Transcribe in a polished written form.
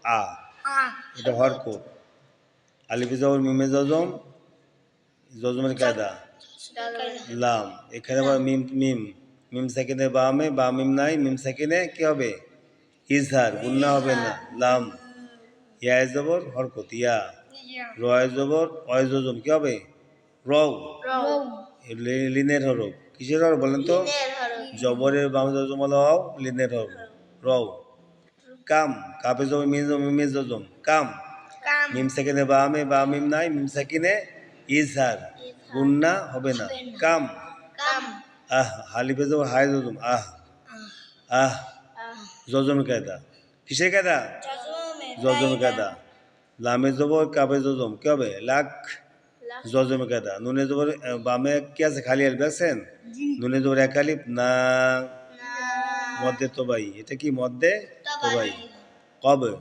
আ, এটা হরকত। আলিফে জবর মিমে জজম, জজমের কায়দা লাম। এখানে আবার মিম মিম মিম সাকিনে বামে, বা মিম নাই, মিম সাকিনে কি হবে? ইজহার, গুন্না হবে না। লাম। ইয়ায় জবর হরকত, ইয়া। রয় জবর অয় জজম, কি হবে? রও। লিনের হরফ, কিসের হরফ বলেন তো? জবরের বাম জজম হলো অও, লিনের হরফ রও। কাম, কাপে জবর মিমে জজম, কাম। মিম সাকিনে বামে, বা মিম নাই, মিম সাকিনে ইজহার, গুন্না হবে না। কাম। আহ, হালিফে জবর হায় জজম, আহ। আহ, জজমের কায়দা, কিসের কায়দা? জজমের কায়দা। লামে জবর কাবে জজম, কি হবে? লাখ, জজমের কায়দা। নুনে জবর বামে কি আছে? খালি আলিফ দেখছেন? নুনে জবর এক আলিফ, না। মধ্যে তোবাই, এটা কি? মধ্যে তোবাই। কবে